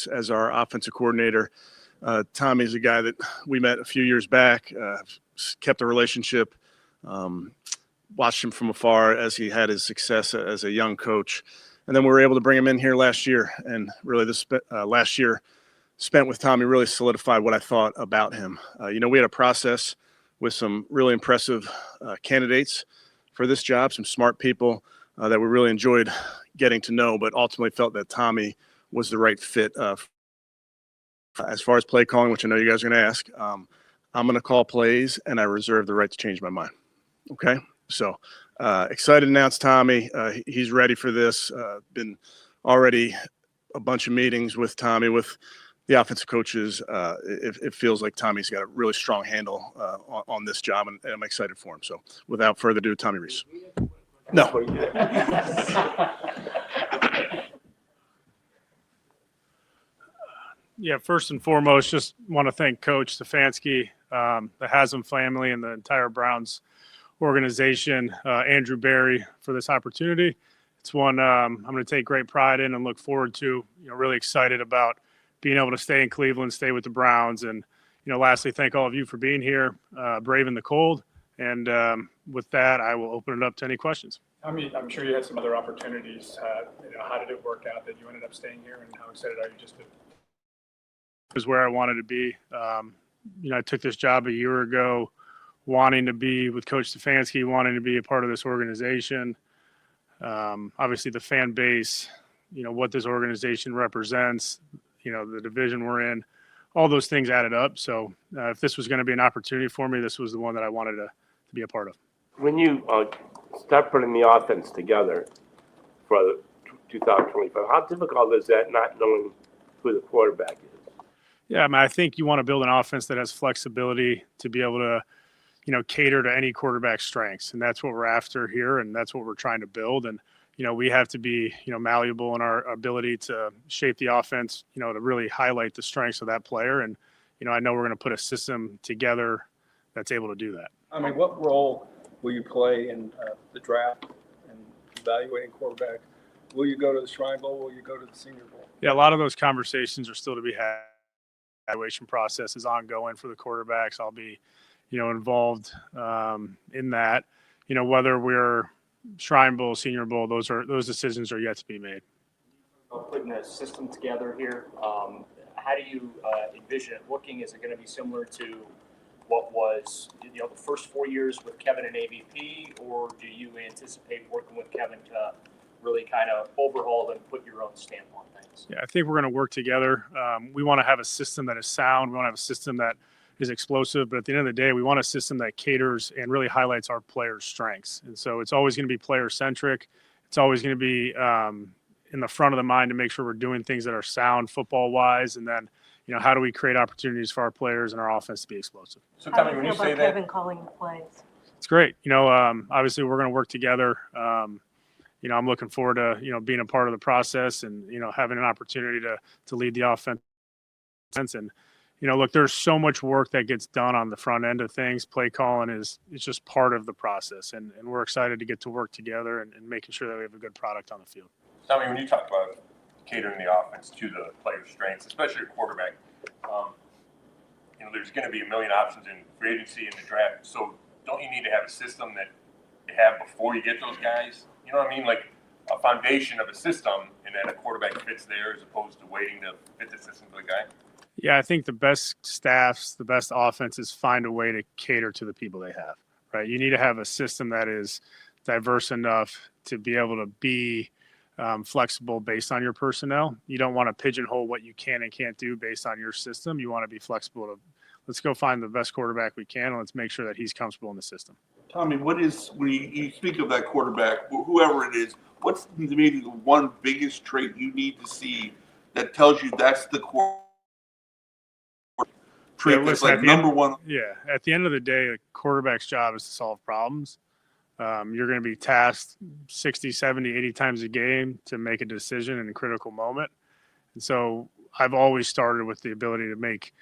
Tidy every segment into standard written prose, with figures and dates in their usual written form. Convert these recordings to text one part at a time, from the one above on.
Rees as our offensive coordinator. Tommy's a guy that we met a few years back, kept a relationship, watched him from afar as he had his success as a young coach. And then we were able to bring him in here last year. And really this last year spent with Tommy really solidified what I thought about him. We had a process with some really impressive candidates for this job, some smart people that we really enjoyed getting to know, but ultimately felt that Tommy was the right fit. As far as play calling, which I know you guys are going to ask, I'm going to call plays, and I reserve the right to change my mind. Okay? So excited to announce Tommy. He's ready for this. Been already a bunch of meetings with Tommy, with the offensive coaches. It feels like Tommy's got a really strong handle on this job, and I'm excited for him. So without further ado, Tommy Rees. No. Yeah, first and foremost, just want to thank Coach Stefanski, the Haslam family, and the entire Browns organization, Andrew Berry, for this opportunity. It's one I'm going to take great pride in and look forward to. Really excited about being able to stay in Cleveland, stay with the Browns, and lastly, thank all of you for being here, braving the cold. And with that, I will open it up to any questions. I'm sure you had some other opportunities. How did it work out that you ended up staying here, and how excited are you just to? Was where I wanted to be. I took this job a year ago, wanting to be with Coach Stefanski, wanting to be a part of this organization. Obviously, the fan base, what this organization represents, the division we're in, all those things added up. So if this was going to be an opportunity for me, this was the one that I wanted to be a part of. When you start putting the offense together for the 2025, how difficult is that, not knowing who the quarterback is? Yeah, I think you want to build an offense that has flexibility to be able to, cater to any quarterback's strengths. And that's what we're after here, and that's what we're trying to build. And, we have to be, malleable in our ability to shape the offense, to really highlight the strengths of that player. And, I know we're going to put a system together that's able to do that. What role will you play in the draft and evaluating quarterback? Will you go to the Shrine Bowl? Will you go to the Senior Bowl? Yeah, a lot of those conversations are still to be had. Evaluation process is ongoing for the quarterbacks. I'll be, involved in that. Whether we're Shrine Bowl, Senior Bowl, those decisions are yet to be made. Putting a system together here, how do you envision it looking? Is it going to be similar to what was, the first 4 years with Kevin and AVP, or do you anticipate working with Kevin to really kind of overhaul and put your own stamp on things? Yeah, I think we're going to work together. We want to have a system that is sound. We want to have a system that is explosive. But at the end of the day, we want a system that caters and really highlights our players' strengths. And so it's always going to be player-centric. It's always going to be in the front of the mind to make sure we're doing things that are sound football-wise. And then, how do we create opportunities for our players and our offense to be explosive? So, Tommy, when you say that, Kevin calling the plays? It's great. Obviously, we're going to work together. I'm looking forward to, being a part of the process and, having an opportunity to lead the offense. And, look, there's so much work that gets done on the front end of things. Play calling it's just part of the process. And we're excited to get to work together and making sure that we have a good product on the field. Tommy, when you talk about catering the offense to the player's strengths, especially a quarterback, there's going to be a million options in free agency and the draft. So don't you need to have a system that you have before you get those guys? You know what I mean? Like a foundation of a system, and then a quarterback fits there as opposed to waiting to fit the system to the guy. Yeah, I think the best staffs, the best offenses find a way to cater to the people they have, right? You need to have a system that is diverse enough to be able to be flexible based on your personnel. You don't want to pigeonhole what you can and can't do based on your system. You want to be flexible to, let's go find the best quarterback we can, and let's make sure that he's comfortable in the system. Tommy, when you speak of that quarterback, whoever it is, what's maybe the one biggest trait you need to see that tells you that's the quarterback trait that's like number one? Yeah, at the end of the day, a quarterback's job is to solve problems. You're going to be tasked 60, 70, 80 times a game to make a decision in a critical moment. And so I've always started with the ability to make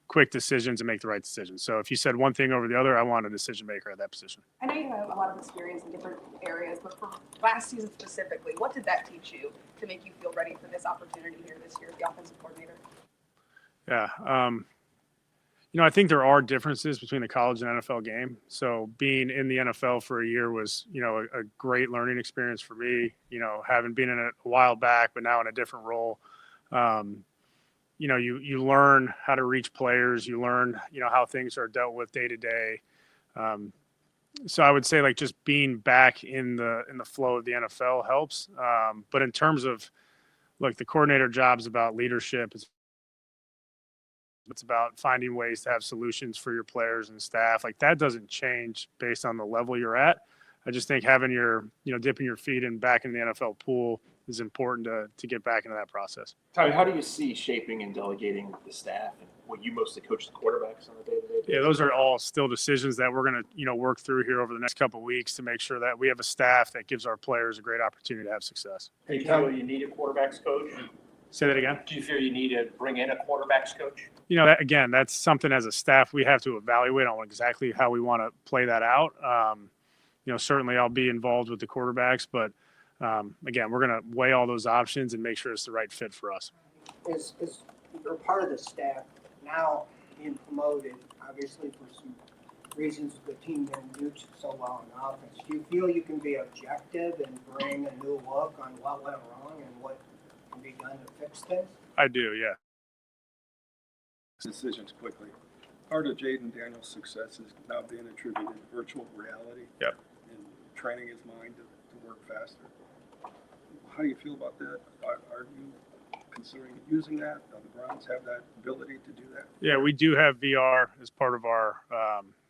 quick decisions and make the right decisions. So if you said one thing over the other, I want a decision maker at that position. I know you have a lot of experience in different areas, but for last season specifically, what did that teach you to make you feel ready for this opportunity here this year as the offensive coordinator? Yeah. I think there are differences between the college and NFL game. So being in the NFL for a year was, a great learning experience for me, having been in it a while back, but now in a different role. You learn how to reach players, you learn, how things are dealt with day to day. So I would say like just being back in the flow of the NFL helps. But in terms of like the coordinator job is about leadership. It's about finding ways to have solutions for your players and staff. Like that doesn't change based on the level you're at. I just think having your, dipping your feet in back in the NFL pool is important to get back into that process. Tommy, how do you see shaping and delegating the staff, and what you mostly coach the quarterbacks on a day-to-day basis? Yeah, those are all still decisions that we're going to, work through here over the next couple of weeks to make sure that we have a staff that gives our players a great opportunity to have success. Do you feel you need a quarterbacks coach? Say that again. Do you feel you need to bring in a quarterbacks coach? That's something as a staff we have to evaluate on exactly how we want to play that out. Certainly I'll be involved with the quarterbacks, but again, we're going to weigh all those options and make sure it's the right fit for us. Is you're part of the staff now being promoted, obviously for some reasons the team didn't do so well in offense. Do you feel you can be objective and bring a new look on what went wrong and what can be done to fix things? I do, yeah. Decisions quickly. Part of Jaden Daniels' success is now being attributed to virtual reality. Yep. And training his mind to work faster. How do you feel about that? Are you considering using that? Do the Browns have that ability to do that? Yeah, we do have VR as part of our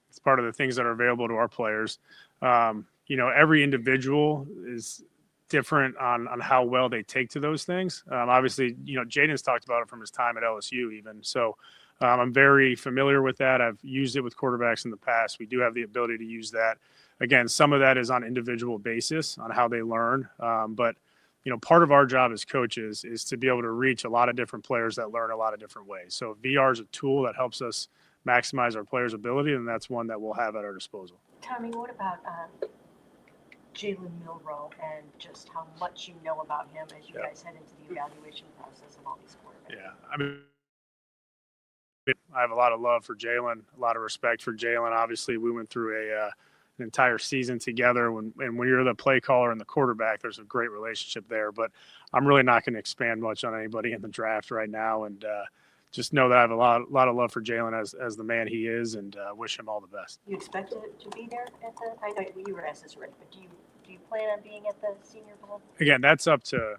it's part of the things that are available to our players. Every individual is different on how well they take to those things. Obviously, Jaden's talked about it from his time at LSU even. So I'm very familiar with that. I've used it with quarterbacks in the past. We do have the ability to use that. Again, some of that is on individual basis on how they learn. But part of our job as coaches is to be able to reach a lot of different players that learn a lot of different ways. So VR is a tool that helps us maximize our players' ability, and that's one that we'll have at our disposal. Tommy, what about Jalen Milroe and just how much you know about him as you guys head into the evaluation process of all these quarterbacks? Yeah, I have a lot of love for Jalen, a lot of respect for Jalen. Obviously, we went through an entire season together. When you're the play caller and the quarterback, there's a great relationship there. But I'm really not going to expand much on anybody in the draft right now, and just know that I have a lot of love for Jalen as the man he is, and wish him all the best. You expect to be there at the? I know you were asked this already, but do you plan on being at the Senior Bowl? Again, that's up to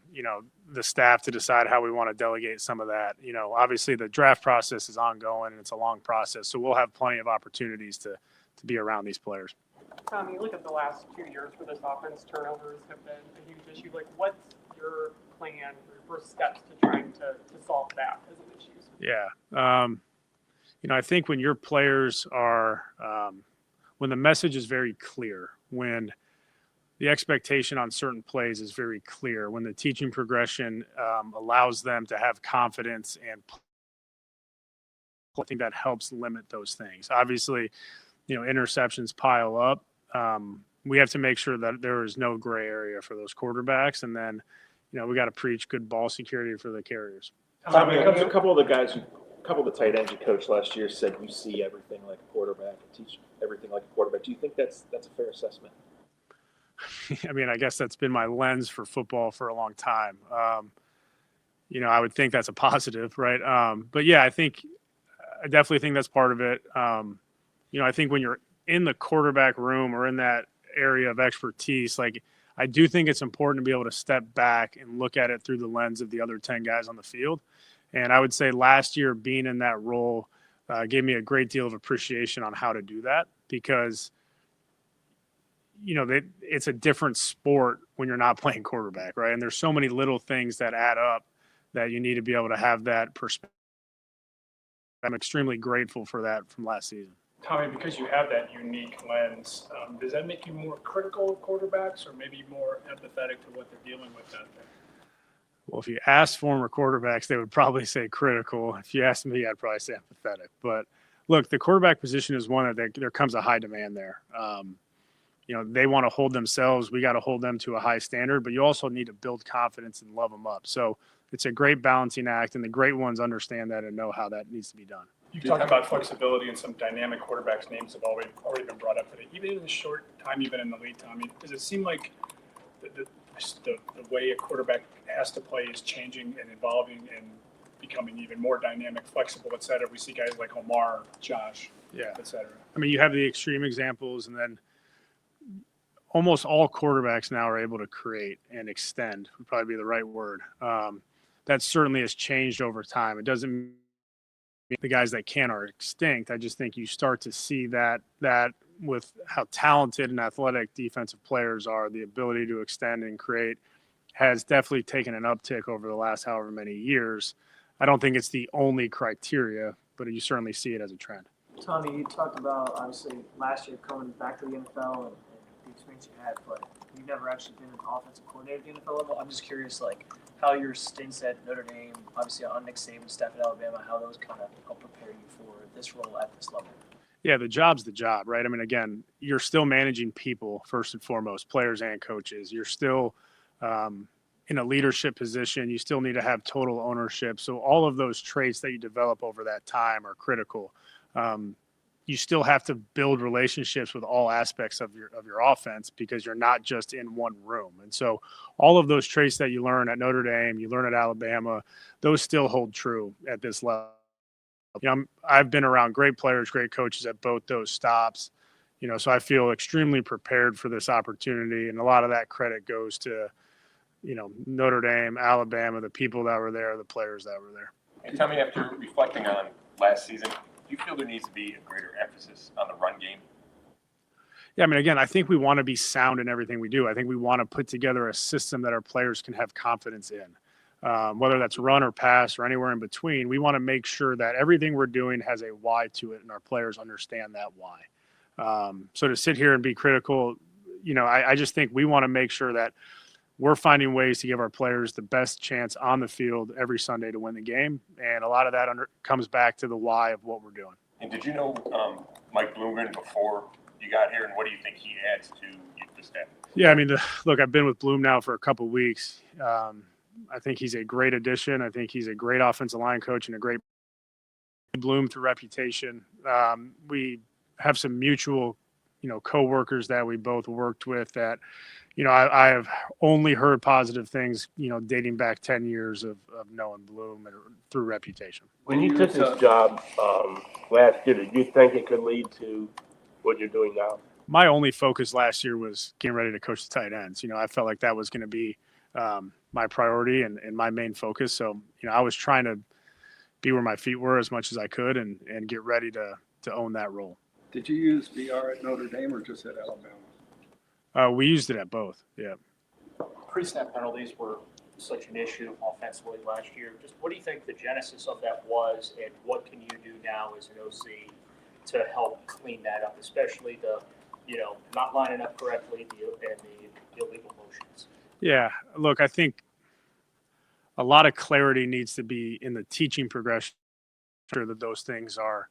the staff to decide how we want to delegate some of that. Obviously the draft process is ongoing and it's a long process, so we'll have plenty of opportunities to be around these players. Tommy, you look at the last 2 years for this offense, turnovers have been a huge issue. Like, what's your plan or your first steps to trying to solve that as an issue? Yeah. I think when your players are, when the message is very clear, when the expectation on certain plays is very clear, when the teaching progression allows them to have confidence, and I think that helps limit those things. Obviously, interceptions pile up. We have to make sure that there is no gray area for those quarterbacks. And then, we got to preach good ball security for the carriers. Tommy, a couple of the tight ends you coached last year said you see everything like a quarterback and teach everything like a quarterback. Do you think that's a fair assessment? I guess that's been my lens for football for a long time. I would think that's a positive, right? But yeah, I definitely think that's part of it. I think when you're in the quarterback room or in that area of expertise, like I do think it's important to be able to step back and look at it through the lens of the other 10 guys on the field. And I would say last year being in that role gave me a great deal of appreciation on how to do that, because it's a different sport when you're not playing quarterback, right? And there's so many little things that add up that you need to be able to have that perspective. I'm extremely grateful for that from last season. Tommy, because you have that unique lens, does that make you more critical of quarterbacks or maybe more empathetic to what they're dealing with out there? Well, if you ask former quarterbacks, they would probably say critical. If you ask me, I'd probably say empathetic. But look, the quarterback position is one that there comes a high demand there. They want to hold themselves. We got to hold them to a high standard, but you also need to build confidence and love them up. So it's a great balancing act, and the great ones understand that and know how that needs to be done. You talk about flexibility, and some dynamic quarterbacks' names have already been brought up today. Even in the short time you've been in the league, Tommy, does it seem like the way a quarterback has to play is changing and evolving and becoming even more dynamic, flexible, et cetera? We see guys like Omar, Josh, et cetera. I mean, you have the extreme examples, and then almost all quarterbacks now are able to create and extend, would probably be the right word. That certainly has changed over time. It doesn't mean the guys that can are extinct. I just think you start to see that with how talented and athletic defensive players are, the ability to extend and create has definitely taken an uptick over the last however many years. I don't think it's the only criteria, but you certainly see it as a trend. Tommy, you talked about obviously last year coming back to the NFL and the experience you had, but you've never actually been an offensive coordinator at the NFL level. I'm just curious, like, how your stints at Notre Dame, obviously on Nick Saban's staff at Alabama, how those kind of help prepare you for this role at this level. Yeah, the job's the job, right? I mean, again, you're still managing people first and foremost, players and coaches. You're still in a leadership position. You still need to have total ownership. So all of those traits that you develop over that time are critical. You still have to build relationships with all aspects of your offense because you're not just in one room. And so all of those traits that you learn at Notre Dame, you learn at Alabama, those still hold true at this level. I've been around great players, great coaches at both those stops, so I feel extremely prepared for this opportunity. And a lot of that credit goes to, Notre Dame, Alabama, the people that were there, the players that were there. And Tommy, after reflecting on last season, do you feel there needs to be a greater emphasis on the run game? Yeah, I mean, again, I think we want to be sound in everything we do. I think we want to put together a system that our players can have confidence in. Whether that's run or pass or anywhere in between, we want to make sure that everything we're doing has a why to it and our players understand that why. So to sit here and be critical, I just think we want to make sure that we're finding ways to give our players the best chance on the field every Sunday to win the game. And a lot of that comes back to the why of what we're doing. And did you know Mike Bloomgren before you got here, and what do you think he adds to the staff? Yeah, I mean, look, I've been with Bloom now for a couple of weeks. I think he's a great addition. I think he's a great offensive line coach and a great Bloom through reputation. We have some mutual, coworkers that we both worked with that, I have only heard positive things, dating back 10 years of knowing Bloom and through reputation. When you took this job last year, did you think it could lead to what you're doing now? My only focus last year was getting ready to coach the tight ends. I felt like that was going to be my priority and my main focus. So, I was trying to be where my feet were as much as I could and get ready to own that role. Did you use VR at Notre Dame or just at Alabama? We used it at both. Yeah. Pre-snap penalties were such an issue offensively last year. Just what do you think the genesis of that was, and what can you do now as an OC to help clean that up, especially the, not lining up correctly and the illegal motions? Yeah, look, I think a lot of clarity needs to be in the teaching progression, sure that those things are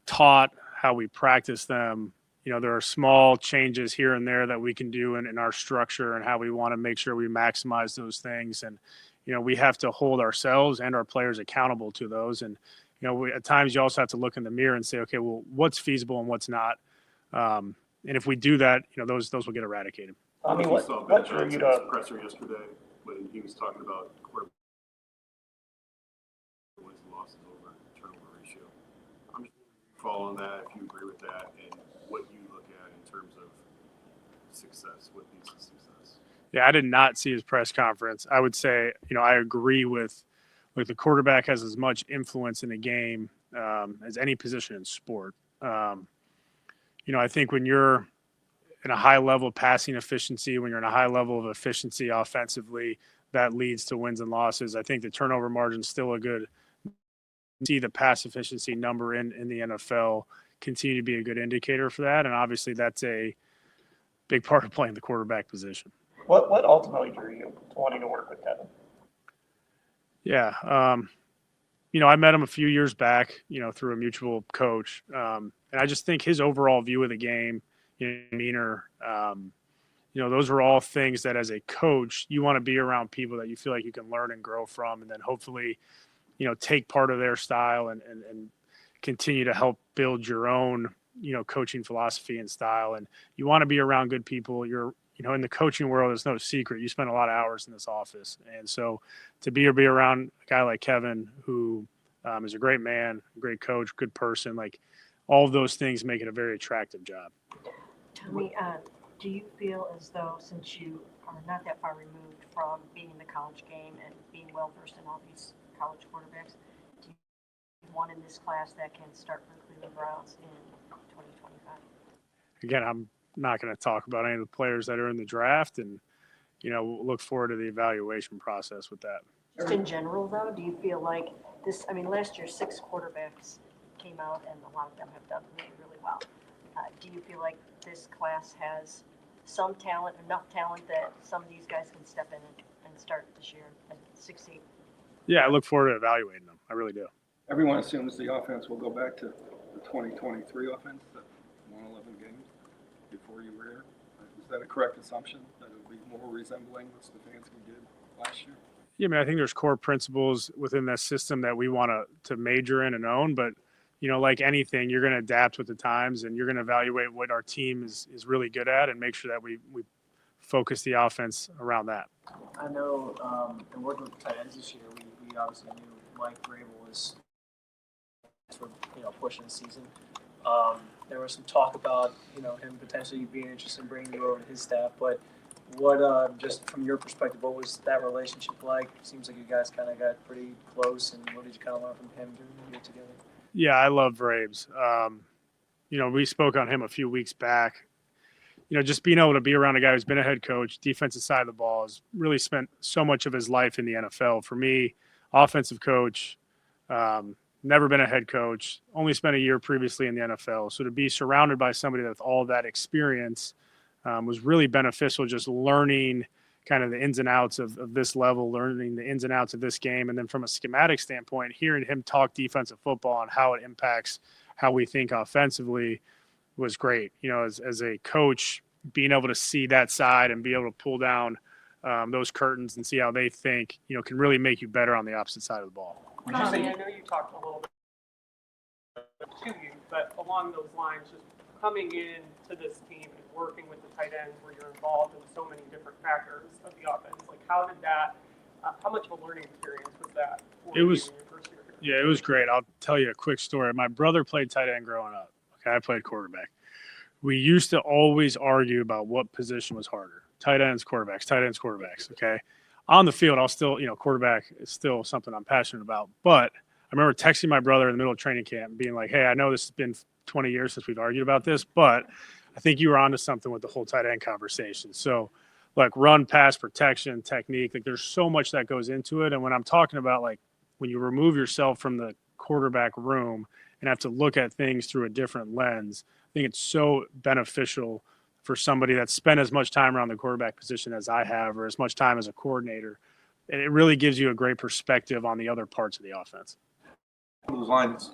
taught, how we practice them. There are small changes here and there that we can do in our structure and how we want to make sure we maximize those things. And, we have to hold ourselves and our players accountable to those. And, at times you also have to look in the mirror and say, okay, well, what's feasible and what's not? And if we do that, those will get eradicated. I mean, what drew you to presser yesterday when he was talking about quarterback wins and losses over turnover ratio? I'm just following that, if you agree with that, and what you look at in terms of success, what leads to success. Yeah, I did not see his press conference. I would say, I agree with the quarterback has as much influence in a game as any position in sport. I think when you're in a high level of passing efficiency, when you're in a high level of efficiency offensively, that leads to wins and losses. I think the turnover margin is still a good. See the pass efficiency number in the NFL continue to be a good indicator for that, and obviously that's a big part of playing the quarterback position. What ultimately drew you to wanting to work with Kevin? Yeah. I met him a few years back, through a mutual coach. And I just think his overall view of the game, demeanor, those are all things that as a coach, you want to be around people that you feel like you can learn and grow from, and then hopefully, take part of their style and continue to help build your own, coaching philosophy and style. And you want to be around good people. In the coaching world, it's no secret. You spend a lot of hours in this office. And so to be around a guy like Kevin, who is a great man, a great coach, good person, like all of those things make it a very attractive job. Tommy, do you feel as though, since you are not that far removed from being in the college game and being well versed in all these college quarterbacks, do you want in this class that can start for the Cleveland Browns in 2025? Again, I'm not going to talk about any of the players that are in the draft, and we'll look forward to the evaluation process with that. Just in general, though, do you feel like this? I mean, last year 6 quarterbacks came out, and a lot of them have done really, really well. Do you feel like this class has some talent, enough talent that some of these guys can step in and start this year and succeed? Yeah, I look forward to evaluating them. I really do. Everyone assumes the offense will go back to the 2023 offense that won 11 games before you were here. Is that a correct assumption, that it will be more resembling what Stefanski did last year? Yeah, I mean, I think there's core principles within that system that we want to major in and own, but like anything, you're going to adapt with the times, and you're going to evaluate what our team is really good at and make sure that we focus the offense around that. I know, in working with the tight ends this year, we obviously knew Mike Vrabel was pushing the season. There was some talk about him potentially being interested in bringing you over to his staff, but what just from your perspective, what was that relationship like? Seems like you guys kind of got pretty close, and what did you kind of learn from him during the year together? Yeah, I love Vrabes. We spoke on him a few weeks back. Just being able to be around a guy who's been a head coach, defensive side of the ball, has really spent so much of his life in the NFL. For me, offensive coach, never been a head coach, only spent a year previously in the NFL. So to be surrounded by somebody with all that experience was really beneficial, just learning kind of the ins and outs of this level, learning the ins and outs of this game. And then from a schematic standpoint, hearing him talk defensive football and how it impacts how we think offensively was great. As a coach, being able to see that side and be able to pull down those curtains and see how they think, can really make you better on the opposite side of the ball. Tommy, I know you talked a little bit to you, but along those lines, just coming in to this team and working with the tight ends where you're involved in so many different factors of the offense, like how much of a learning experience was that for you in your first year here? Yeah, it was great. I'll tell you a quick story. My brother played tight end growing up. Okay, I played quarterback. We used to always argue about what position was harder. Tight ends, quarterbacks, okay? On the field, I'll still, quarterback is still something I'm passionate about. But I remember texting my brother in the middle of training camp and being like, hey, I know this has been 20 years since we've argued about this, but I think you were onto something with the whole tight end conversation. So, like run, pass, protection, technique, like there's so much that goes into it. And when I'm talking about like when you remove yourself from the quarterback room and have to look at things through a different lens, I think it's so beneficial for somebody that's spent as much time around the quarterback position as I have, or as much time as a coordinator. And it really gives you a great perspective on the other parts of the offense. Those lines,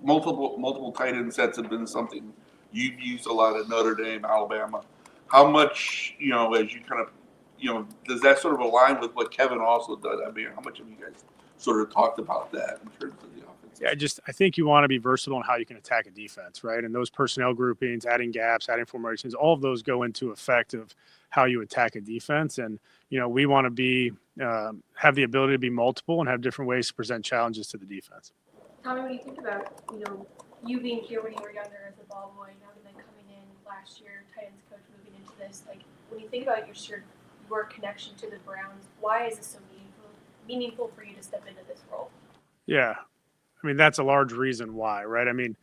multiple tight end sets have been something you've used a lot at Notre Dame, Alabama. How much, as you kind of, does that sort of align with what Kevin also does? I mean, how much have you guys sort of talked about that in terms of the offense? Yeah, I think you want to be versatile in how you can attack a defense, right? And those personnel groupings, adding gaps, adding formations, all of those go into effect of how you attack a defense. And, we want to be have the ability to be multiple and have different ways to present challenges to the defense. Tommy, when you think about, you being here when you were younger as a ball boy, now and then coming in last year, tight ends coach, moving into this, like when you think about your connection to the Browns, why is this so meaningful for you to step into this role? Yeah. I mean, that's a large reason why, right? I mean,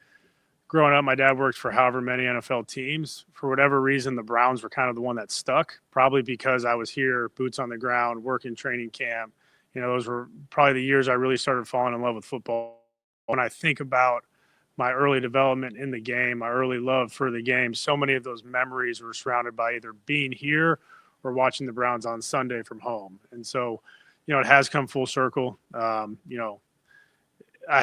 growing up, my dad worked for however many NFL teams. For whatever reason, the Browns were kind of the one that stuck, probably because I was here, boots on the ground, working training camp. Those were probably the years I really started falling in love with football. When I think about my early development in the game, my early love for the game, so many of those memories were surrounded by either being here or watching the Browns on Sunday from home. And so, it has come full circle. I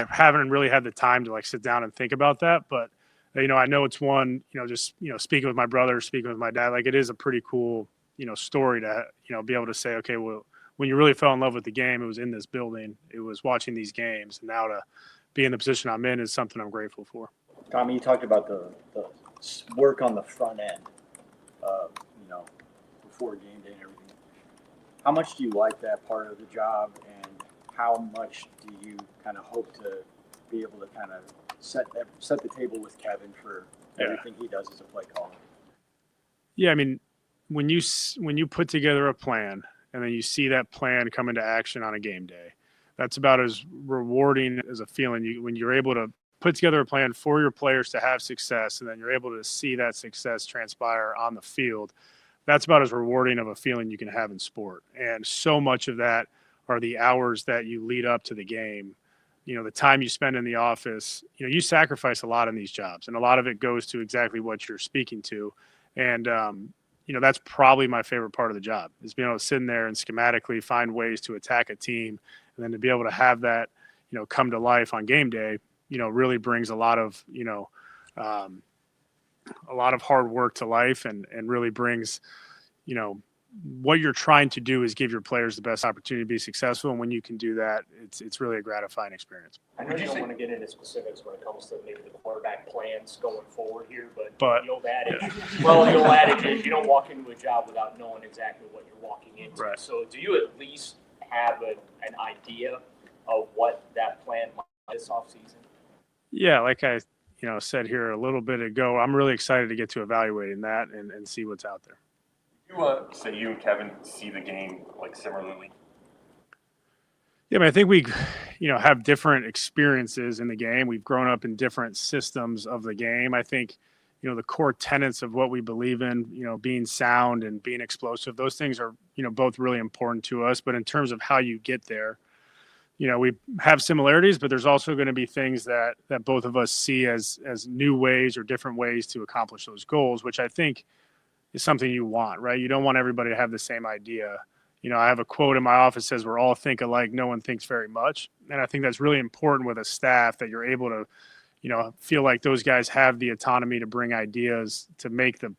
haven't really had the time to like sit down and think about that, but I know it's one, just, speaking with my brother, speaking with my dad, like it is a pretty cool, story to, be able to say, okay, well, when you really fell in love with the game, it was in this building, it was watching these games, and now to be in the position I'm in is something I'm grateful for. Tommy, you talked about the work on the front end, before game day and everything. How much do you like that part of the job, and how much do you kind of hope to be able to kind of set the table with Kevin for everything he does as a play caller? Yeah, I mean, when you put together a plan and then you see that plan come into action on a game day, that's about as rewarding as a feeling when you're able to put together a plan for your players to have success, and then you're able to see that success transpire on the field. That's about as rewarding of a feeling you can have in sport. And so much of that are the hours that you lead up to the game. The time you spend in the office, you sacrifice a lot in these jobs, and a lot of it goes to exactly what you're speaking to. And, that's probably my favorite part of the job, is being able to sit in there and schematically find ways to attack a team. And then to be able to have that, come to life on game day, really brings a lot of hard work to life, and really brings, what you're trying to do is give your players the best opportunity to be successful. And when you can do that, it's really a gratifying experience. I know you don't want to get into specifics when it comes to maybe the quarterback plans going forward here, but the old adage, the old adage is you don't walk into a job without knowing exactly what you're walking into. Right. So do you at least have an idea of what that plan might be this offseason? Yeah, like I said here a little bit ago, I'm really excited to get to evaluating that and see what's out there. You say you and Kevin see the game like similarly? Yeah, I think we, have different experiences in the game. We've grown up in different systems of the game. I think, the core tenets of what we believe in, being sound and being explosive, those things are, both really important to us. But in terms of how you get there, we have similarities, but there's also going to be things that both of us see as new ways or different ways to accomplish those goals, which I think is something you want, right? You don't want everybody to have the same idea. I have a quote in my office says, "We're all think alike, no one thinks very much." And I think that's really important with a staff, that you're able to, feel like those guys have the autonomy to bring ideas to make the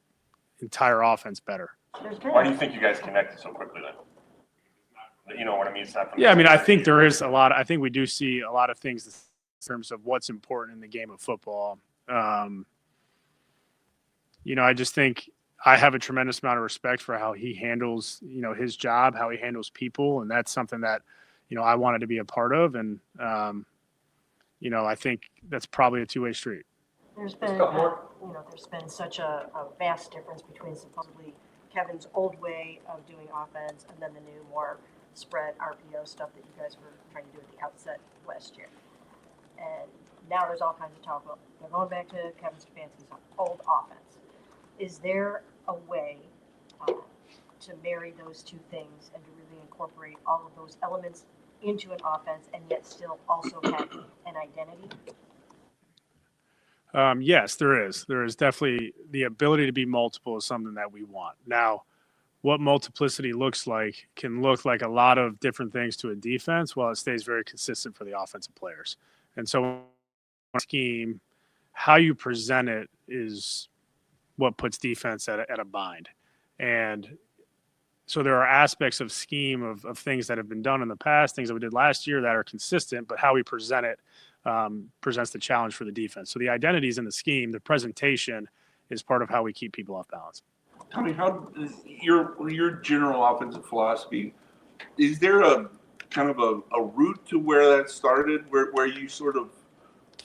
entire offense better. Why do you think you guys connected so quickly then? You know what I mean? It's not Yeah, I think there is I think we do see a lot of things in terms of what's important in the game of football. I just think I have a tremendous amount of respect for how he handles, his job, how he handles people. And that's something that, I wanted to be a part of. And, I think that's probably a two-way street. There's been, there's been such a vast difference between supposedly Kevin's old way of doing offense and then the new, more spread RPO stuff that you guys were trying to do at the outset last year. And now there's all kinds of talk about they're going back to Kevin Stefanski's old offense. Is there a way to marry those two things and to really incorporate all of those elements into an offense and yet still also have an identity? Yes, there is. There is definitely the ability to be multiple is something that we want. Now, what multiplicity looks like can look like a lot of different things to a defense while it stays very consistent for the offensive players. And so scheme, how you present it is what puts defense at a bind. And so there are aspects of scheme of things that have been done in the past, things that we did last year that are consistent, but how we present it presents the challenge for the defense. So the identity is in the scheme. The presentation is part of how we keep people off balance. Tommy, how is your general offensive philosophy? Is there a kind of a route to where that started, where you sort of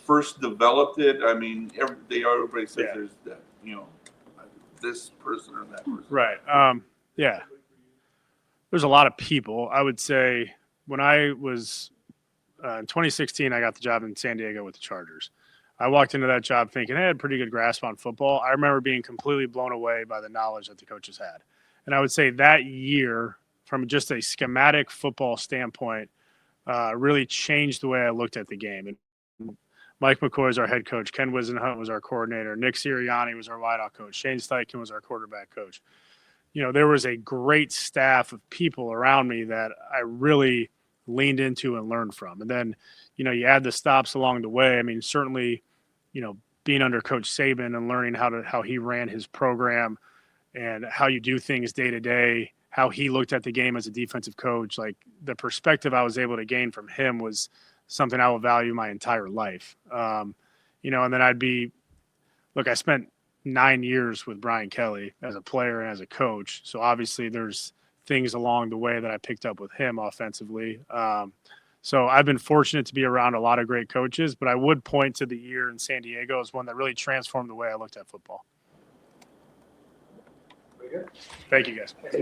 first developed it? I mean, everybody says there's that, this person or that person. Right. Yeah. There's a lot of people. I would say when I was in 2016, I got the job in San Diego with the Chargers. I walked into that job thinking I had a pretty good grasp on football. I remember being completely blown away by the knowledge that the coaches had. And I would say that year, from just a schematic football standpoint, really changed the way I looked at the game. And Mike McCoy was our head coach. Ken Wisenhunt was our coordinator. Nick Sirianni was our wideout coach. Shane Steichen was our quarterback coach. there was a great staff of people around me that I really leaned into and learned from. And then, you add the stops along the way. I mean, certainly, being under Coach Saban and learning how he ran his program and how you do things day to day, how he looked at the game as a defensive coach, like the perspective I was able to gain from him was something I will value my entire life. And then I spent 9 years with Brian Kelly as a player and as a coach. So obviously there's things along the way that I picked up with him offensively. So I've been fortunate to be around a lot of great coaches, but I would point to the year in San Diego as one that really transformed the way I looked at football. Very good. Thank you, guys.